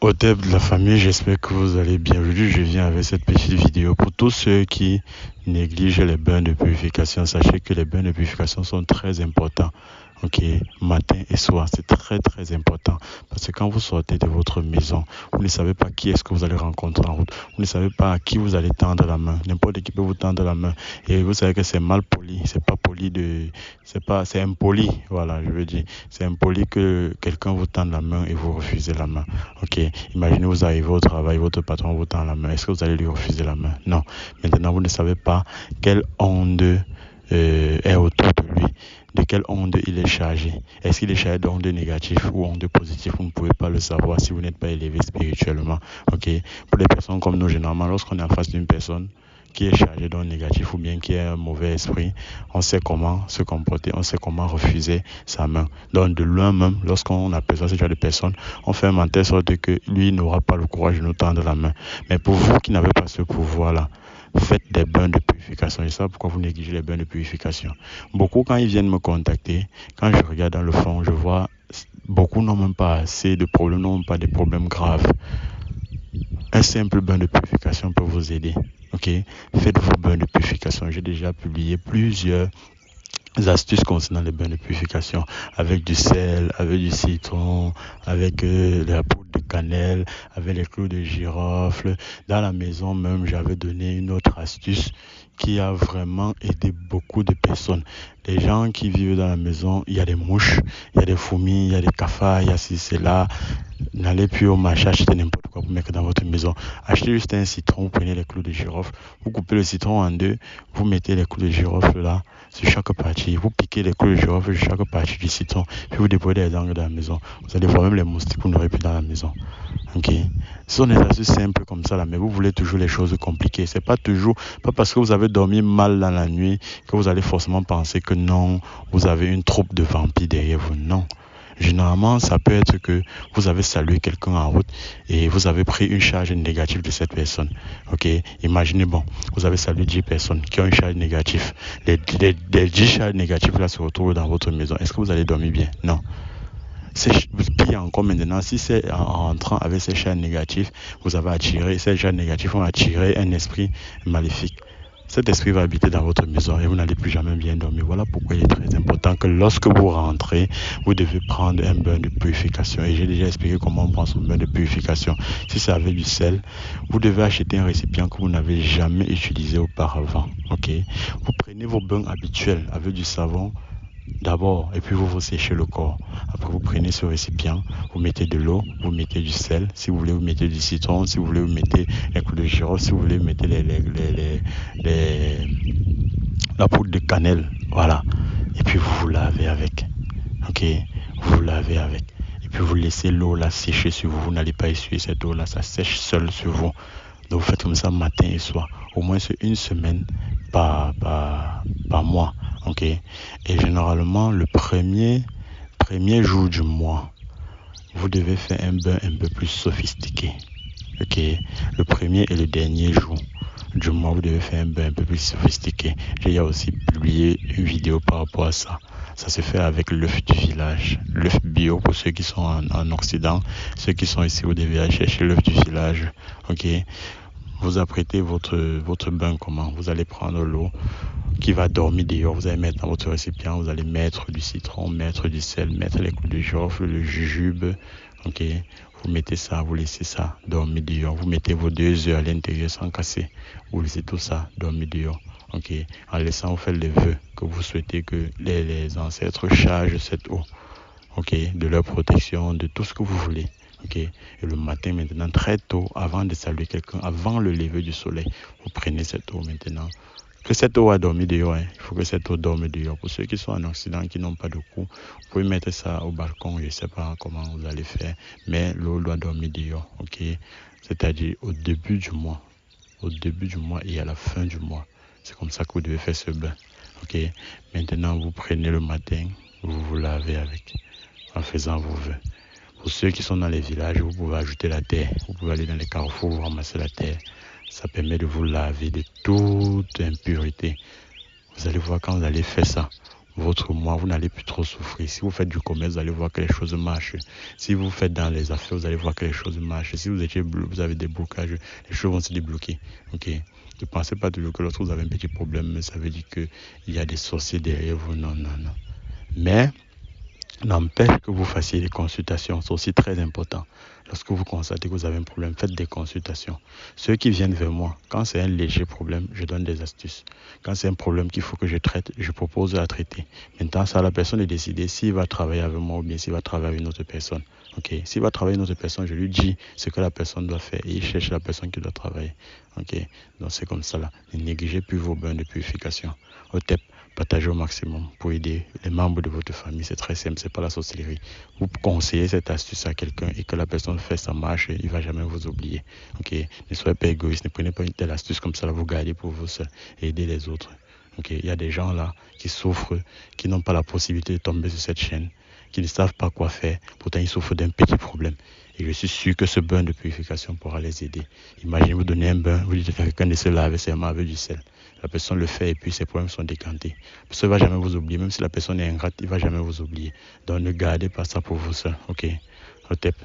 Au début de la famille, j'espère que vous allez bien. Aujourd'hui, je viens avec cette petite vidéo pour tous ceux qui négligent les bains de purification. Sachez que les bains de purification sont très importants. Ok, matin et soir, c'est très important. Parce que quand vous sortez de votre maison, vous ne savez pas qui est-ce que vous allez rencontrer en route. Vous ne savez pas à qui vous allez tendre la main. N'importe qui peut vous tendre la main. Et vous savez que c'est mal poli. C'est pas poli c'est impoli. Voilà, je veux dire. C'est impoli que quelqu'un vous tende la main et vous refusez la main. Ok, imaginez vous arrivez au travail, votre patron vous tend la main. Est-ce que vous allez lui refuser la main? Non. Maintenant, vous ne savez pas quelle onde est autour de lui, de quelle onde il est chargé. Est-ce qu'il est chargé d'ondes négatives ou ondes positives? Vous ne pouvez pas le savoir si vous n'êtes pas élevé spirituellement. Ok. Pour les personnes comme nous, généralement, lorsqu'on est en face d'une personne qui est chargée d'ondes négatives ou bien qui a un mauvais esprit, on sait comment se comporter, on sait comment refuser sa main. Donc de loin même, lorsqu'on aperçoit ce genre de personne, on fait un telle sorte que lui n'aura pas le courage de nous tendre la main. Mais pour vous qui n'avez pas ce pouvoir-là, faites des bains de purification. Et ça, pourquoi vous négligez les bains de purification? Beaucoup, quand ils viennent me contacter, quand je regarde dans le fond, je vois beaucoup n'ont même pas assez de problèmes, n'ont pas des problèmes graves. Un simple bain de purification peut vous aider. Ok, faites vos bains de purification. J'ai déjà publié plusieurs astuces concernant les bains de purification avec du sel, avec du citron, avec la poudre de cannelle, avec les clous de girofle. Dans la maison même, j'avais donné une autre astuce qui a vraiment aidé beaucoup de personnes. Les gens qui vivent dans la maison, il y a des mouches, il y a des fourmis, il y a des cafards, il y a ci, c'est là. N'allez plus au marché acheter n'importe quoi pour mettre dans votre maison. Achetez juste un citron, vous prenez les clous de girofle, vous coupez le citron en deux, vous mettez les clous de girofle là, sur chaque partie. Vous piquez les clous de girofle sur chaque partie du citron, puis vous déposez les angles dans la maison. Vous allez voir même les moustiques, vous n'aurez plus dans la maison. Ok. Ce sont des astuces simples comme ça là, mais vous voulez toujours les choses compliquées. C'est pas parce que vous avez dormi mal dans la nuit que vous allez forcément penser que non, vous avez une troupe de vampires derrière vous. Non. Généralement, ça peut être que vous avez salué quelqu'un en route et vous avez pris une charge négative de cette personne. Ok, imaginez, bon, vous avez salué 10 personnes qui ont une charge négative. Les 10 charges négatives là se retrouvent dans votre maison. Est-ce que vous allez dormir bien? Non. C'est pire encore maintenant, si c'est en rentrant avec ces charges négatives, vous avez attiré, ces charges négatives ont attiré un esprit maléfique. Cet esprit va habiter dans votre maison et vous n'allez plus jamais bien dormir. Voilà pourquoi il est très important que lorsque vous rentrez, vous devez prendre un bain de purification. Et j'ai déjà expliqué comment on prend son bain de purification. Si c'est avec du sel, vous devez acheter un récipient que vous n'avez jamais utilisé auparavant. Ok? Vous prenez vos bains habituels avec du savon d'abord et puis vous séchez le corps. Après vous prenez ce récipient, vous mettez de l'eau, vous mettez du sel, si vous voulez vous mettez du citron, si vous voulez vous mettez les clous de girofle, si vous voulez vous mettez la poudre de cannelle, voilà. Et puis vous vous lavez avec. Ok, vous vous lavez avec. Et puis vous laissez l'eau là sécher sur vous. Vous n'allez pas essuyer cette eau là, ça sèche seul sur vous. Donc vous faites comme ça matin et soir. Au moins c'est une semaine par mois. Ok. Et généralement le premier jour du mois, vous devez faire un bain un peu plus sophistiqué. Ok. Le premier et le dernier jour du mois, vous devez faire un bain un peu plus sophistiqué. J'ai aussi publié une vidéo par rapport à ça. Ça se fait avec l'œuf du village. L'œuf bio pour ceux qui sont en Occident. Ceux qui sont ici, vous devez aller chercher l'œuf du village. Ok. Vous apprêtez votre bain comment? Vous allez prendre l'eau qui va dormir dehors. Vous allez mettre dans votre récipient. Vous allez mettre du citron, mettre du sel, mettre les clous de girofle, le jujube. Ok. Vous mettez ça, vous laissez ça dormir dehors. Vous mettez vos 2 heures à l'intérieur sans casser. Vous laissez tout ça dormir dehors. Ok. En laissant vous faire les vœux que vous souhaitez que les ancêtres chargent cette eau. Ok. De leur protection, de tout ce que vous voulez. Ok. Et le matin maintenant, très tôt, avant de saluer quelqu'un, avant le lever du soleil, vous prenez cette eau maintenant. Que cette eau a dormi dehors, hein. Il faut que cette eau dorme dehors. Pour ceux qui sont en Occident, qui n'ont pas de cou, vous pouvez mettre ça au balcon, je ne sais pas comment vous allez faire, mais l'eau doit dormir dehors, ok? C'est-à-dire au début du mois et à la fin du mois. C'est comme ça que vous devez faire ce bain, ok? Maintenant, vous prenez le matin, vous vous lavez avec, en faisant vos vœux. Pour ceux qui sont dans les villages, vous pouvez ajouter la terre. Vous pouvez aller dans les carrefours, vous ramasser la terre. Ça permet de vous laver de toute impureté. Vous allez voir quand vous allez faire ça, votre mois, vous n'allez plus trop souffrir. Si vous faites du commerce, vous allez voir que les choses marchent. Si vous faites dans les affaires, vous allez voir que les choses marchent. Si vous avez des blocages, les choses vont se débloquer. Ok. Ne pensez pas toujours que lorsque vous avez un petit problème, ça veut dire qu'il y a des sorciers derrière vous. Non, non, non. Mais n'empêche que vous fassiez des consultations, c'est aussi très important. Lorsque vous constatez que vous avez un problème, faites des consultations. Ceux qui viennent vers moi, quand c'est un léger problème, je donne des astuces. Quand c'est un problème qu'il faut que je traite, je propose de la traiter. Maintenant, c'est à la personne de décider s'il va travailler avec moi ou bien s'il va travailler avec une autre personne. Ok, s'il va travailler avec une autre personne, je lui dis ce que la personne doit faire et il cherche la personne qui doit travailler. Ok, donc c'est comme ça là. Ne négligez plus vos bains de purification. OTEP, partagez au maximum pour aider les membres de votre famille. C'est très simple, c'est pas la sorcellerie. Vous conseillez cette astuce à quelqu'un et que la personne fait sa marche, il va jamais vous oublier. Ok, ne soyez pas égoïste, ne prenez pas une telle astuce comme ça, là, vous gardez pour vous seul et aidez les autres. Ok, il y a des gens là qui souffrent, qui n'ont pas la possibilité de tomber sur cette chaîne, qui ne savent pas quoi faire. Pourtant, ils souffrent d'un petit problème. Et je suis sûr que ce bain de purification pourra les aider. Imaginez vous donner un bain, vous dites à quelqu'un de se laver ses mains avec du sel. La personne le fait et puis ses problèmes sont décantés. Ça ne va jamais vous oublier. Même si la personne est ingrate, il ne va jamais vous oublier. Donc ne gardez pas ça pour vous seul. Ok. Hotep.